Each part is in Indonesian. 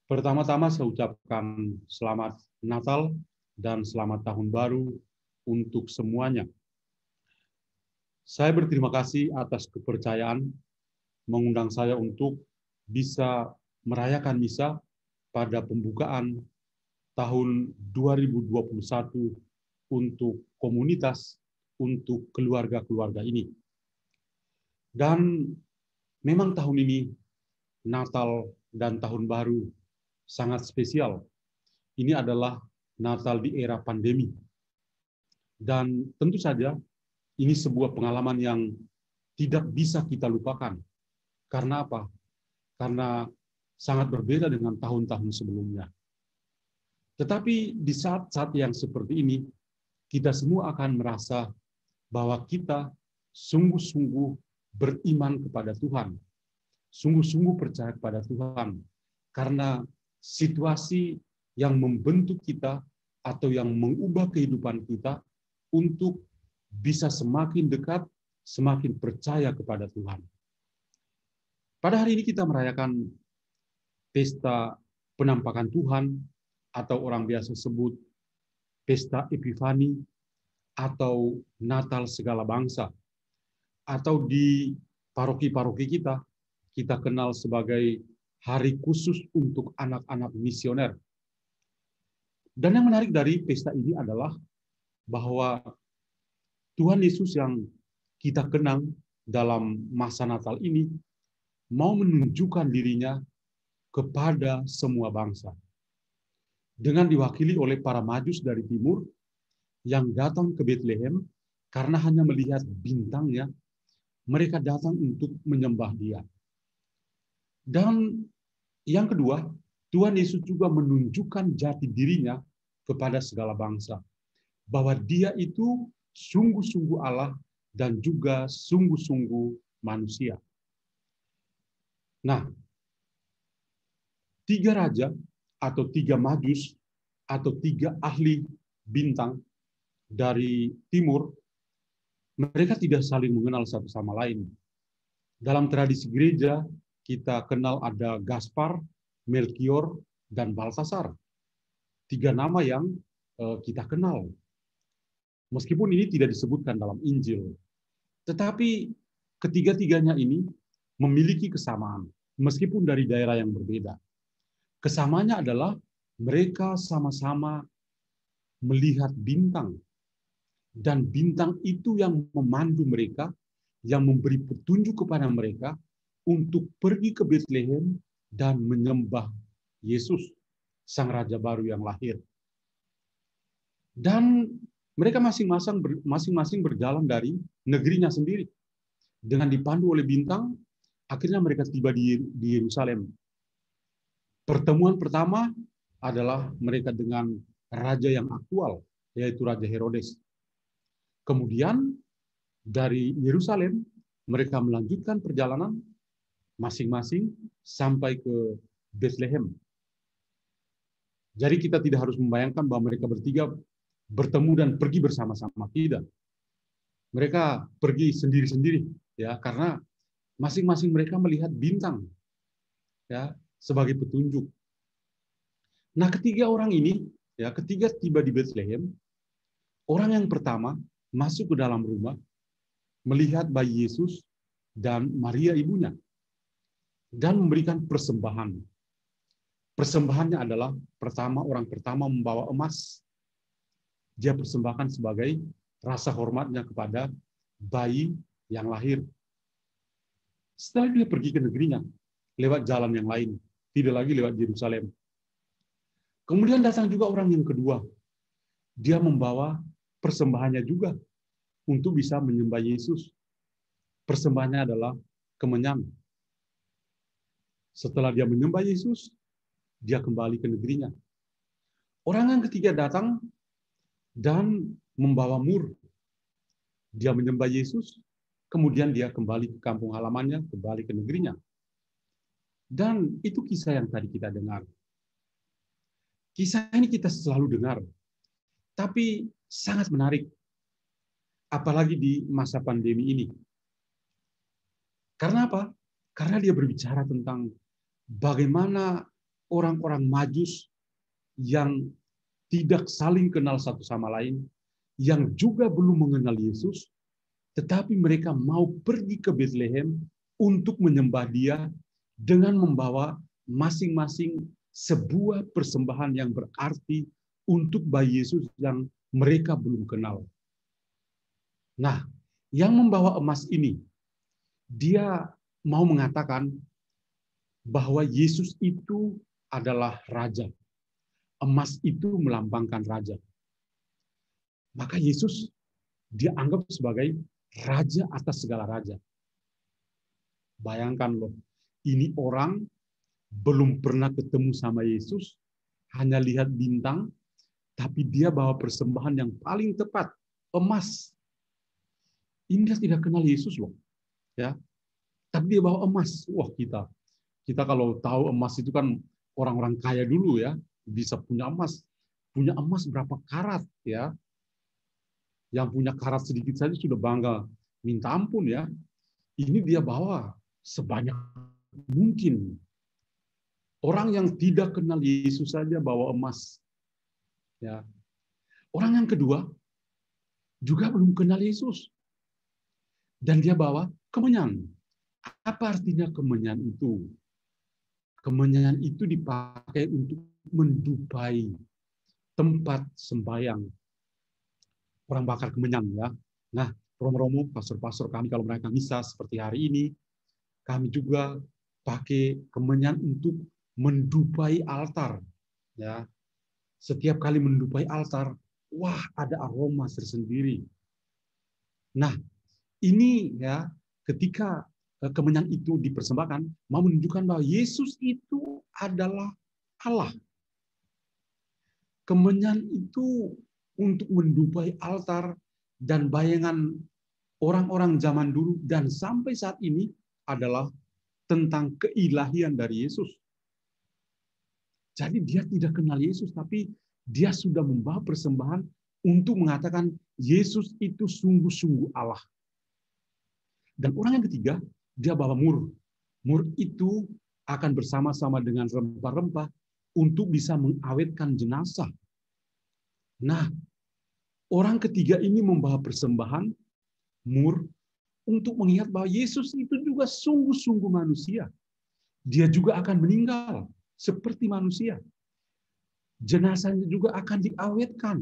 Pertama-tama saya ucapkan selamat Natal dan selamat Tahun Baru untuk semuanya. Saya berterima kasih atas kepercayaan mengundang saya untuk bisa merayakan misa pada pembukaan tahun 2021 untuk komunitas, untuk keluarga-keluarga ini. Dan memang tahun ini Natal dan Tahun Baru sangat spesial. Ini adalah Natal di era pandemi. Dan tentu saja ini sebuah pengalaman yang tidak bisa kita lupakan. Karena apa? Karena sangat berbeda dengan tahun-tahun sebelumnya. Tetapi di saat-saat yang seperti ini, kita semua akan merasa bahwa kita sungguh-sungguh beriman kepada Tuhan. Sungguh-sungguh percaya kepada Tuhan. Karena situasi yang membentuk kita atau yang mengubah kehidupan kita untuk bisa semakin dekat, semakin percaya kepada Tuhan. Pada hari ini kita merayakan pesta penampakan Tuhan, atau orang biasa sebut pesta Epifani, atau Natal segala bangsa, atau di paroki-paroki kita kenal sebagai hari khusus untuk anak-anak misioner. Dan yang menarik dari pesta ini adalah bahwa Tuhan Yesus yang kita kenang dalam masa Natal ini mau menunjukkan dirinya kepada semua bangsa. Dengan diwakili oleh para majus dari timur yang datang ke Bethlehem karena hanya melihat bintangnya, mereka datang untuk menyembah Dia. Dan yang kedua, Tuhan Yesus juga menunjukkan jati dirinya kepada segala bangsa, bahwa Dia itu sungguh-sungguh Allah dan juga sungguh-sungguh manusia. Nah, tiga raja atau tiga majus atau tiga ahli bintang dari timur, mereka tidak saling mengenal satu sama lain. Dalam tradisi gereja, kita kenal ada Gaspar, Melkior, dan Baltasar. Tiga nama yang kita kenal. Meskipun ini tidak disebutkan dalam Injil. Tetapi ketiga-tiganya ini memiliki kesamaan, meskipun dari daerah yang berbeda. Kesamaannya adalah mereka sama-sama melihat bintang. Dan bintang itu yang memandu mereka, yang memberi petunjuk kepada mereka untuk pergi ke Bethlehem dan menyembah Yesus, Sang Raja baru yang lahir. Dan mereka masing-masing berjalan dari negerinya sendiri. Dengan dipandu oleh bintang, akhirnya mereka tiba di Yerusalem. Pertemuan pertama adalah mereka dengan raja yang aktual, yaitu Raja Herodes. Kemudian dari Yerusalem, mereka melanjutkan perjalanan masing-masing sampai ke Bethlehem. Jadi kita tidak harus membayangkan bahwa mereka bertiga bertemu dan pergi bersama-sama, tidak. Mereka pergi sendiri-sendiri, ya, karena masing-masing mereka melihat bintang, ya, sebagai petunjuk. Nah, ketiga orang ini, ya, ketika tiba di Bethlehem, orang yang pertama masuk ke dalam rumah, melihat bayi Yesus dan Maria ibunya, dan memberikan persembahan. Persembahannya adalah orang pertama membawa emas. Dia persembahkan sebagai rasa hormatnya kepada bayi yang lahir. Setelah dia pergi ke negerinya, lewat jalan yang lain, tidak lagi lewat Yerusalem. Kemudian datang juga orang yang kedua. Dia membawa persembahannya juga untuk bisa menyembah Yesus. Persembahannya adalah kemenyan. Setelah dia menyembah Yesus, dia kembali ke negerinya. Orang yang ketiga datang dan membawa mur. Dia menyembah Yesus, kemudian dia kembali ke kampung halamannya, kembali ke negerinya. Dan itu kisah yang tadi kita dengar. Kisah ini kita selalu dengar, tapi sangat menarik. Apalagi di masa pandemi ini. Karena apa? Karena dia berbicara tentang bagaimana orang-orang Majus yang tidak saling kenal satu sama lain, yang juga belum mengenal Yesus, tetapi mereka mau pergi ke Bethlehem untuk menyembah Dia dengan membawa masing-masing sebuah persembahan yang berarti untuk bayi Yesus yang mereka belum kenal. Nah, yang membawa emas ini, dia mau mengatakan bahwa Yesus itu adalah raja. Emas itu melambangkan raja. Maka Yesus dianggap sebagai raja atas segala raja. Bayangkan loh, ini orang belum pernah ketemu sama Yesus, hanya lihat bintang, tapi dia bawa persembahan yang paling tepat, emas. Ini dia tidak kenal Yesus loh, ya. Tapi dia bawa emas. Wah, kita kalau tahu emas itu kan orang-orang kaya dulu ya, bisa punya emas. Punya emas berapa karat ya. Yang punya karat sedikit saja sudah bangga. Minta ampun ya. Ini dia bawa sebanyak mungkin. Orang yang tidak kenal Yesus saja bawa emas. Ya. Orang yang kedua juga belum kenal Yesus. Dan dia bawa kemenyan. Apa artinya kemenyan itu? Kemenyan itu dipakai untuk mendupai tempat sembahyang. Orang bakar kemenyan ya. Nah, romo-romo, pastor-pastor kami kalau mereka misa seperti hari ini, kami juga pakai kemenyan untuk mendupai altar. Ya, setiap kali mendupai altar, wah ada aroma tersendiri. Nah, ini ya ketika kemenyan itu dipersembahkan, mau menunjukkan bahwa Yesus itu adalah Allah. Kemenyan itu untuk mendupai altar dan bayangan orang-orang zaman dulu dan sampai saat ini adalah tentang keilahian dari Yesus. Jadi dia tidak kenal Yesus, tapi dia sudah membawa persembahan untuk mengatakan Yesus itu sungguh-sungguh Allah. Dan orang yang ketiga, dia bawa mur. Mur itu akan bersama-sama dengan rempah-rempah untuk bisa mengawetkan jenazah. Nah, orang ketiga ini membawa persembahan, mur, untuk mengingat bahwa Yesus itu juga sungguh-sungguh manusia. Dia juga akan meninggal seperti manusia. Jenazahnya juga akan diawetkan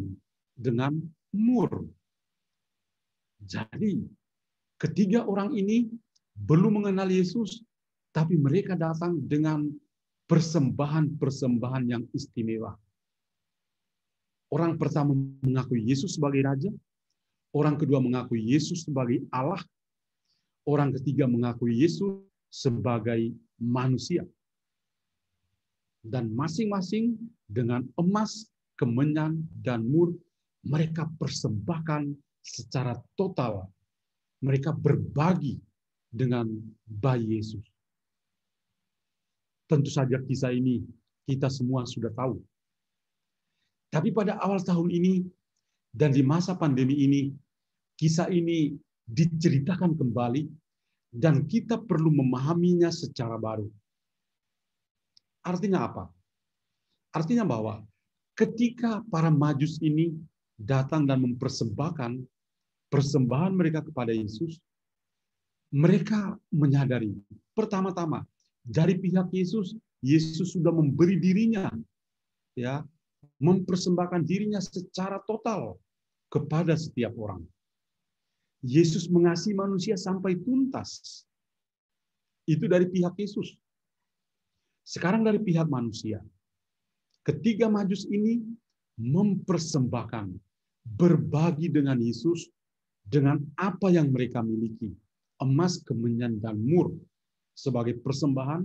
dengan mur. Jadi, ketiga orang ini belum mengenal Yesus, tapi mereka datang dengan persembahan-persembahan yang istimewa. Orang pertama mengakui Yesus sebagai Raja, orang kedua mengakui Yesus sebagai Allah, orang ketiga mengakui Yesus sebagai manusia. Dan masing-masing dengan emas, kemenyan, dan mur, mereka persembahkan secara total. Mereka berbagi dengan bayi Yesus. Tentu saja kisah ini kita semua sudah tahu. Tapi pada awal tahun ini dan di masa pandemi ini, kisah ini diceritakan kembali dan kita perlu memahaminya secara baru. Artinya apa? Artinya bahwa ketika para Majus ini datang dan mempersembahkan persembahan mereka kepada Yesus, mereka menyadari pertama-tama dari pihak Yesus, Yesus sudah memberi dirinya, ya, mempersembahkan dirinya secara total kepada setiap orang. Yesus mengasihi manusia sampai tuntas. Itu dari pihak Yesus. Sekarang dari pihak manusia. Ketiga Majus ini mempersembahkan, berbagi dengan Yesus dengan apa yang mereka miliki. Emas, kemenyan, dan mur sebagai persembahan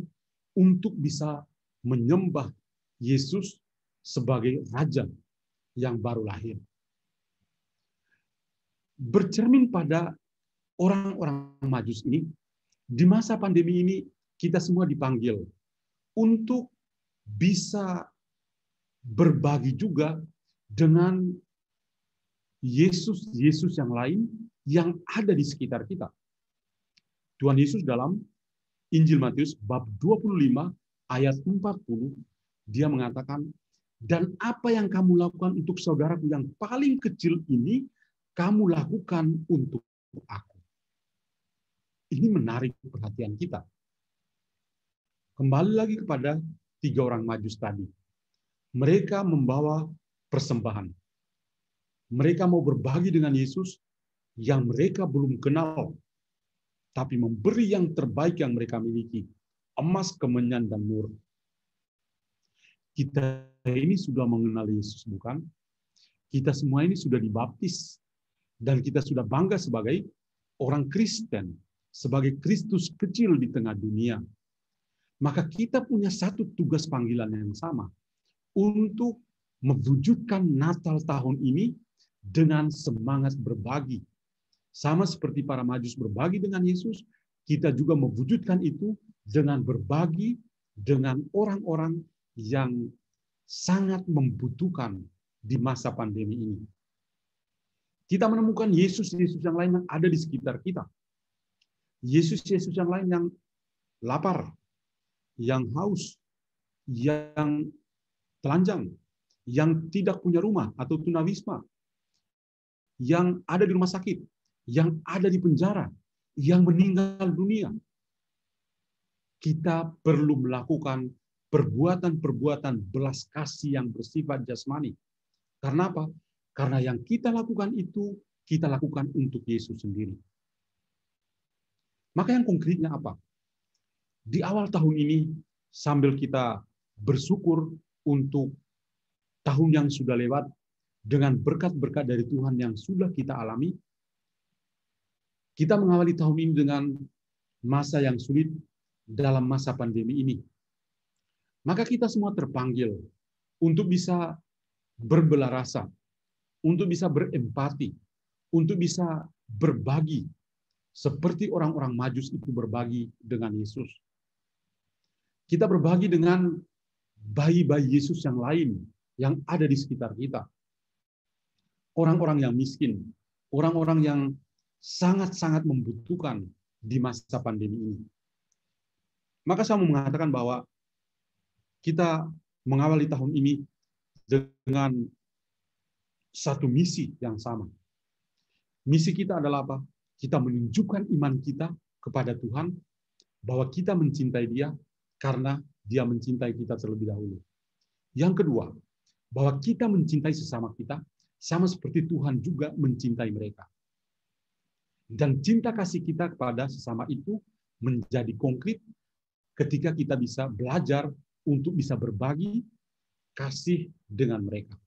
untuk bisa menyembah Yesus sebagai Raja yang baru lahir. Bercermin pada orang-orang Majus ini, di masa pandemi ini kita semua dipanggil untuk bisa berbagi juga dengan Yesus yang lain yang ada di sekitar kita. Tuhan Yesus dalam Injil Matius bab 25 ayat 40 Dia mengatakan, dan apa yang kamu lakukan untuk saudaraku yang paling kecil ini, kamu lakukan untuk aku. Ini menarik perhatian kita. Kembali lagi kepada 3 orang Majus tadi. Mereka membawa persembahan. Mereka mau berbagi dengan Yesus yang mereka belum kenal, tapi memberi yang terbaik yang mereka miliki, emas, kemenyan, dan mur. Kita ini sudah mengenal Yesus, bukan? Kita semua ini sudah dibaptis, dan kita sudah bangga sebagai orang Kristen, sebagai Kristus kecil di tengah dunia. Maka kita punya satu tugas panggilan yang sama, untuk mewujudkan Natal tahun ini dengan semangat berbagi. Sama seperti para Majus berbagi dengan Yesus, kita juga mewujudkan itu dengan berbagi dengan orang-orang yang sangat membutuhkan di masa pandemi ini. Kita menemukan Yesus-Yesus yang lain yang ada di sekitar kita. Yesus-Yesus yang lain yang lapar, yang haus, yang telanjang, yang tidak punya rumah atau tunawisma, yang ada di rumah sakit, yang ada di penjara, yang meninggal dunia. Kita perlu melakukan perbuatan-perbuatan belas kasih yang bersifat jasmani. Karena apa? Karena yang kita lakukan itu, kita lakukan untuk Yesus sendiri. Maka yang konkretnya apa? Di awal tahun ini, sambil kita bersyukur untuk tahun yang sudah lewat, dengan berkat-berkat dari Tuhan yang sudah kita alami, kita mengawali tahun ini dengan masa yang sulit dalam masa pandemi ini. Maka kita semua terpanggil untuk bisa berbelah rasa, untuk bisa berempati, untuk bisa berbagi, seperti orang-orang Majus itu berbagi dengan Yesus. Kita berbagi dengan bayi-bayi Yesus yang lain yang ada di sekitar kita. Orang-orang yang miskin, orang-orang yang sangat-sangat membutuhkan di masa pandemi ini. Maka saya mau mengatakan bahwa kita mengawali tahun ini dengan satu misi yang sama. Misi kita adalah apa? Kita menunjukkan iman kita kepada Tuhan, bahwa kita mencintai Dia karena Dia mencintai kita terlebih dahulu. Yang kedua, bahwa kita mencintai sesama kita, sama seperti Tuhan juga mencintai mereka. Dan cinta kasih kita kepada sesama itu menjadi konkret ketika kita bisa belajar untuk bisa berbagi kasih dengan mereka.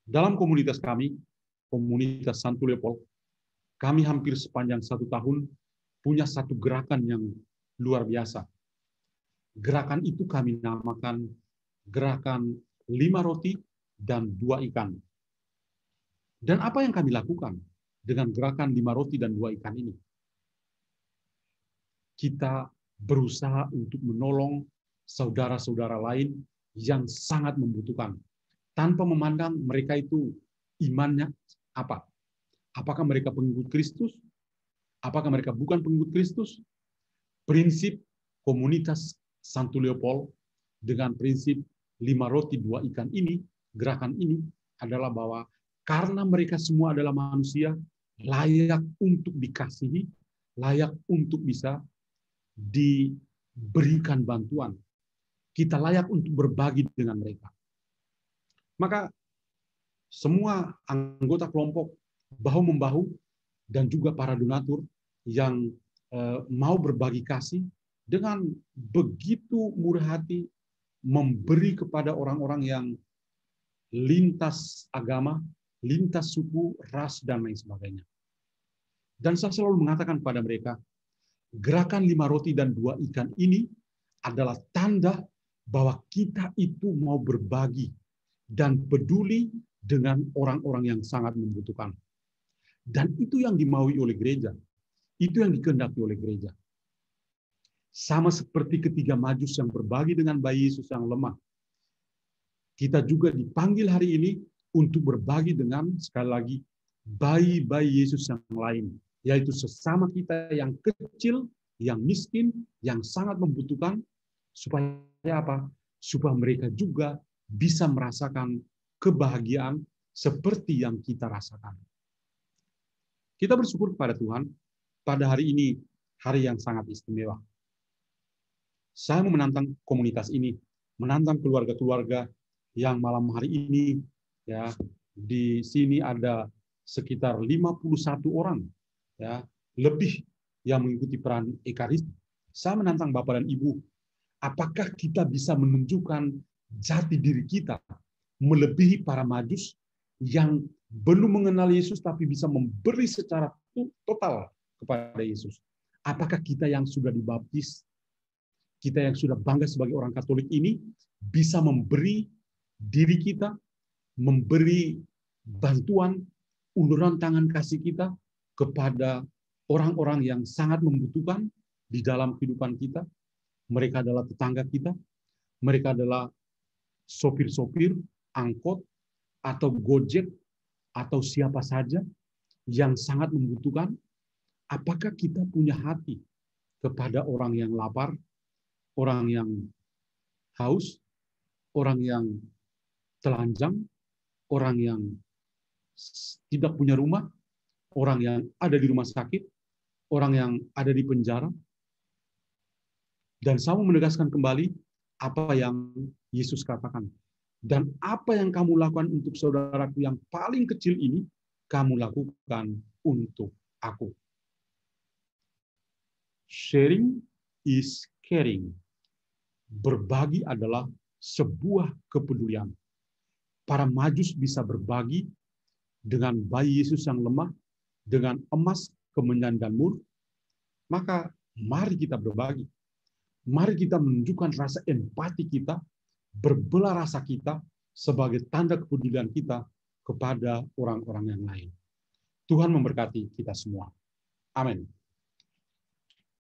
Dalam komunitas kami, komunitas Santo Leopold, kami hampir sepanjang 1 tahun punya satu gerakan yang luar biasa. Gerakan itu kami namakan gerakan 5 roti dan 2 ikan. Dan apa yang kami lakukan dengan gerakan 5 roti dan 2 ikan ini? Kita berusaha untuk menolong saudara-saudara lain yang sangat membutuhkan, tanpa memandang mereka itu imannya apa. Apakah mereka pengikut Kristus? Apakah mereka bukan pengikut Kristus? Prinsip komunitas Santo Leopold dengan prinsip 5 roti 2 ikan ini, gerakan ini adalah bahwa karena mereka semua adalah manusia, layak untuk dikasihi, layak untuk bisa diberikan bantuan. Kita layak untuk berbagi dengan mereka. Maka semua anggota kelompok bahu-membahu dan juga para donatur yang mau berbagi kasih dengan begitu murah hati memberi kepada orang-orang yang lintas agama, lintas suku, ras, dan lain sebagainya. Dan saya selalu mengatakan pada mereka, gerakan 5 roti dan 2 ikan ini adalah tanda bahwa kita itu mau berbagi dan peduli dengan orang-orang yang sangat membutuhkan. Dan itu yang dimaui oleh gereja. Itu yang dikehendaki oleh gereja. Sama seperti ketiga Majus yang berbagi dengan bayi Yesus yang lemah. Kita juga dipanggil hari ini untuk berbagi dengan, sekali lagi, bayi-bayi Yesus yang lain, yaitu sesama kita yang kecil, yang miskin, yang sangat membutuhkan, Supaya apa? Supaya mereka juga bisa merasakan kebahagiaan seperti yang kita rasakan. Kita bersyukur kepada Tuhan, pada hari ini, hari yang sangat istimewa. Saya mau menantang komunitas ini, menantang keluarga-keluarga yang malam hari ini, ya, di sini ada sekitar 51 orang, ya, lebih yang mengikuti peran Ekaristi. Saya menantang Bapak dan Ibu, apakah kita bisa menunjukkan jati diri kita melebihi para Majus yang belum mengenal Yesus tapi bisa memberi secara total kepada Yesus? Apakah kita yang sudah dibaptis, kita yang sudah bangga sebagai orang Katolik ini bisa memberi diri kita, memberi bantuan, uluran tangan kasih kita kepada orang-orang yang sangat membutuhkan di dalam kehidupan kita? Mereka adalah tetangga kita, mereka adalah sopir-sopir, angkot, atau Gojek, atau siapa saja yang sangat membutuhkan. Apakah kita punya hati kepada orang yang lapar, orang yang haus, orang yang telanjang, orang yang tidak punya rumah, orang yang ada di rumah sakit, orang yang ada di penjara? Dan saya mau menegaskan kembali apa yang Yesus katakan. Dan apa yang kamu lakukan untuk saudaraku yang paling kecil ini, kamu lakukan untuk aku. Sharing is caring. Berbagi adalah sebuah kepedulian. Para Majus bisa berbagi dengan bayi Yesus yang lemah, dengan emas, kemenyan, dan mur. Maka mari kita berbagi. Mari kita menunjukkan rasa empati kita, berbelah rasa kita sebagai tanda kepedulian kita kepada orang-orang yang lain. Tuhan memberkati kita semua. Amin.